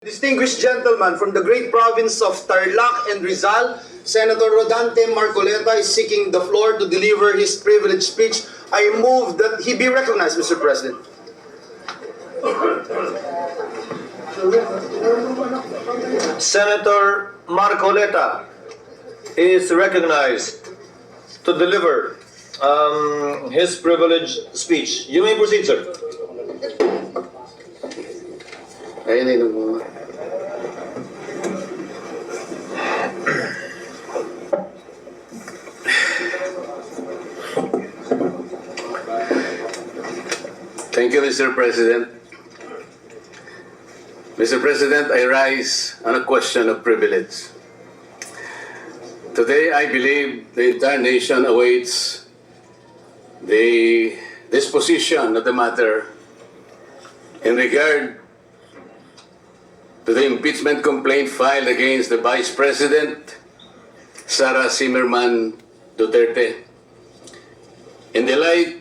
Distinguished gentleman from the great province of Tarlac and Rizal, Senator Rodante Marcoleta is seeking the floor to deliver his privileged speech. I move that he be recognized, Mr. President. Senator Marcoleta is recognized to deliver his privileged speech. You may proceed, sir. Thank you, Mr. President. Mr. President, I rise on a question of privilege. Today, I believe the entire nation awaits the disposition of the matter in regard to the impeachment complaint filed against the Vice President, Sara Zimmerman Duterte, in the light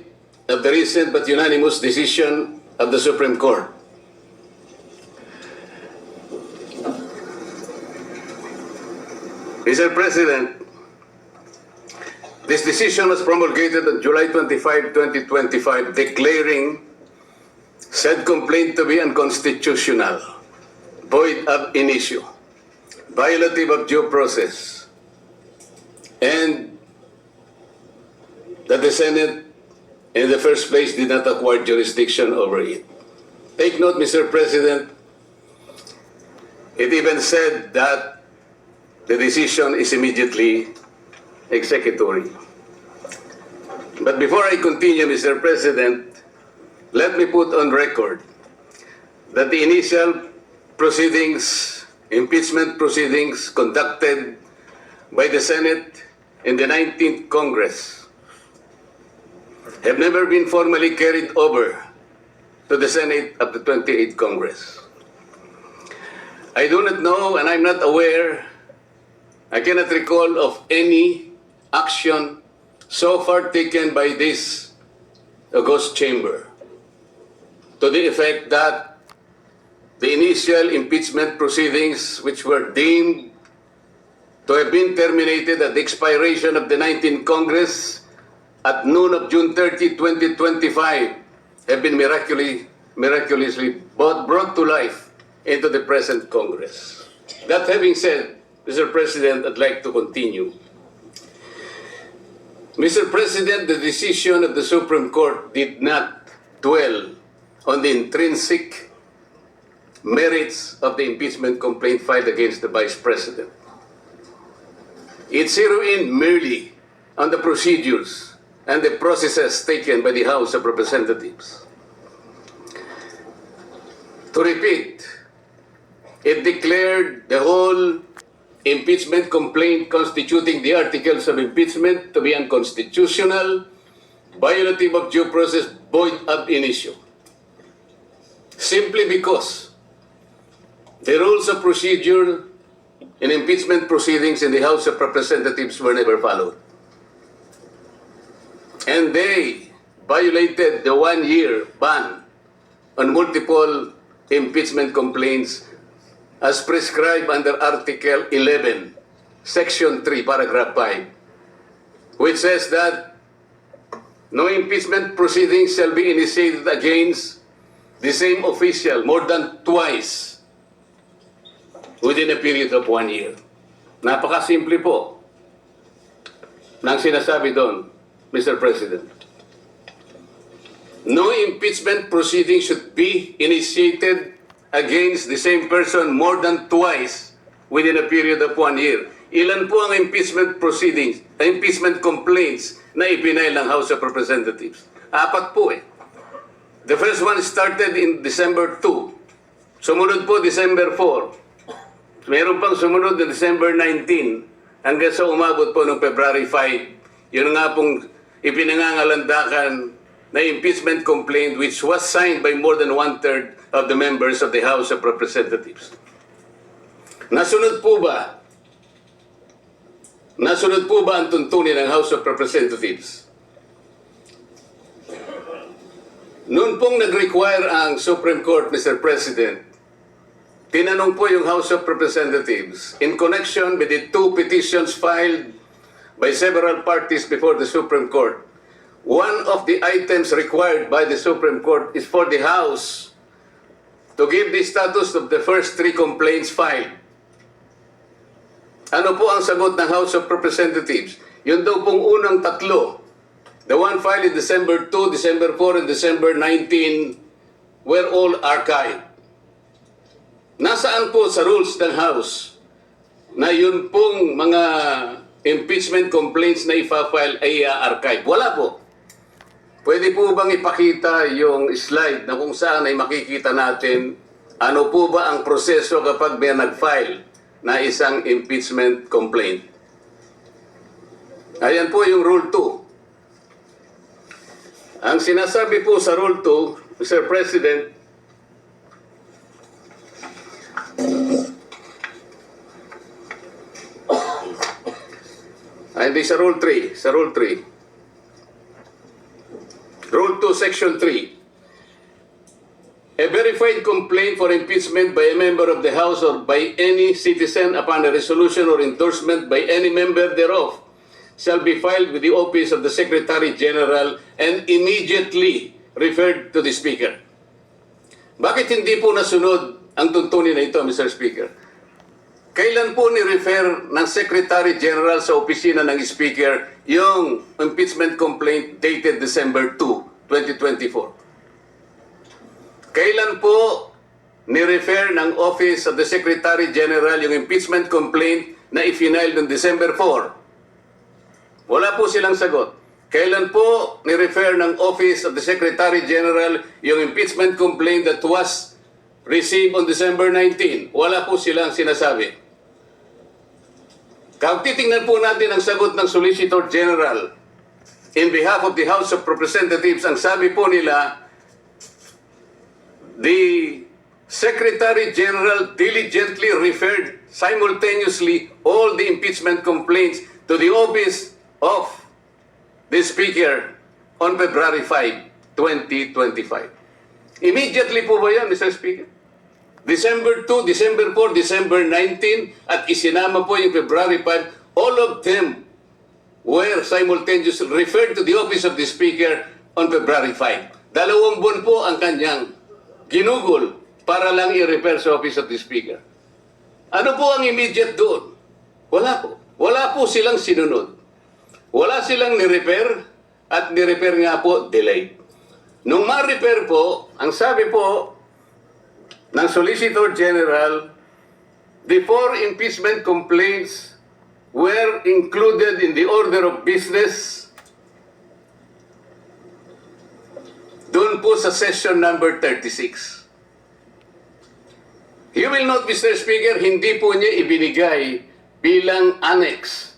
of the recent but unanimous decision of the Supreme Court. Mr. President, this decision was promulgated on July 25, 2025, declaring said complaint to be unconstitutional, void ab initio, violative of due process, and that the Senate in the first place did not acquire jurisdiction over it. Take note, Mr. President, it even said that the decision is immediately executory. But before I continue, Mr. President, let me put on record that the initial proceedings, impeachment proceedings conducted by the Senate in the 19th Congress have never been formally carried over to the Senate of the 28th Congress. I do not know, and I'm not aware, I cannot recall of any action so far taken by this august chamber to the effect that the initial impeachment proceedings, which were deemed to have been terminated at the expiration of the 19th Congress at noon of June 30, 2025, have been miraculously brought to life into the present Congress. That having said, Mr. President, I'd like to continue. Mr. President, the decision of the Supreme Court did not dwell on the intrinsic merits of the impeachment complaint filed against the Vice President. It zeroed in merely on the procedures and the processes taken by the House of Representatives. To repeat, it declared the whole impeachment complaint constituting the articles of impeachment to be unconstitutional, violative of due process, void ab initio. Simply because the rules of procedure in impeachment proceedings in the House of Representatives were never followed. And they violated the one-year ban on multiple impeachment complaints as prescribed under Article 11, Section 3, Paragraph 5, which says that no impeachment proceedings shall be initiated against the same official more than twice within a period of 1 year. Napakasimple po ng sinasabi doon, Mr. President. No impeachment proceeding should be initiated against the same person more than twice within a period of 1 year. Ilan po ang impeachment proceedings, impeachment complaints na ipinail ng House of Representatives? 4 po eh. The first one started in December 2. Sumunod po December 4. Meron pang sumunod na December 19 hanggang sa umabot po noong February 5. Yun nga pong ipinangangalandakan na impeachment complaint which was signed by more than 1/3 of the members of the House of Representatives. Nasunod po ba ang tuntunin ng House of Representatives? Noon pong nag-require ang Supreme Court, Mr. President, tinanong po yung House of Representatives in connection with the two petitions filed by several parties before the Supreme Court. One of the items required by the Supreme Court is for the House to give the status of the first three complaints filed. Ano po ang sagot ng House of Representatives? Yun daw pong unang tatlo. The one filed in December 2, December 4, and December 19 were all archived. Nasaan po sa rules ng House na yun pong mga impeachment complaints na ipa-file ay archive? Wala po. Pwede po bang ipakita yung slide na kung saan ay makikita natin ano po ba ang proseso kapag may nag-file na isang impeachment complaint? Ayan po yung Rule 2. Ang sinasabi po sa Rule 2, Mr. President, hindi sa Rule 3, sa Rule 3. Rule 2, Section 3. A verified complaint for impeachment by a member of the House or by any citizen upon a resolution or endorsement by any member thereof shall be filed with the office of the Secretary General and immediately referred to the Speaker. Bakit hindi po nasunod ang tuntunin na ito, Mr. Speaker? Kailan po ni-refer ng Secretary General sa opisina ng Speaker yung impeachment complaint dated December 2, 2024? Kailan po ni-refer ng Office of the Secretary General yung impeachment complaint na i-file noong December 4? Wala po silang sagot. Kailan po ni-refer ng Office of the Secretary General yung impeachment complaint that was received on December 19? Wala po silang sinasabi. Kung titingnan po natin ang sagot ng Solicitor General in behalf of the House of Representatives, ang sabi po nila, the Secretary General diligently referred simultaneously all the impeachment complaints to the office of the Speaker on February 5, 2025. Immediately po ba yan, Mr. Speaker? December 2, December 4, December 19, at isinama po yung February 5, all of them were simultaneously referred to the office of the Speaker on February 5. 2 buwan po ang kanyang ginugol para lang i-refer sa office of the Speaker. Ano po ang immediate doon? Wala po. Wala po silang sinunod. Wala silang ni-refer at ni-refer nga po delayed. Nung ma-refer po, ang sabi po ng Solicitor General, the 4 impeachment complaints were included in the order of business doon po sa session number 36. You will note, Mr. Speaker, hindi po niya ibinigay bilang annex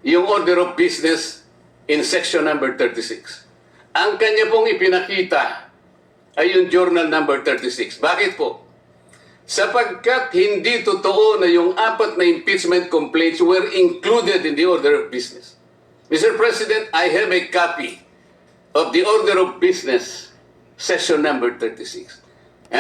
yung order of business in section number 36. Ang kanya pong ipinakita ay yung journal number 36. Bakit po? Sapagkat hindi totoo na yung 4 na impeachment complaints were included in the order of business. Mr. President, I have a copy of the order of business, session number 36.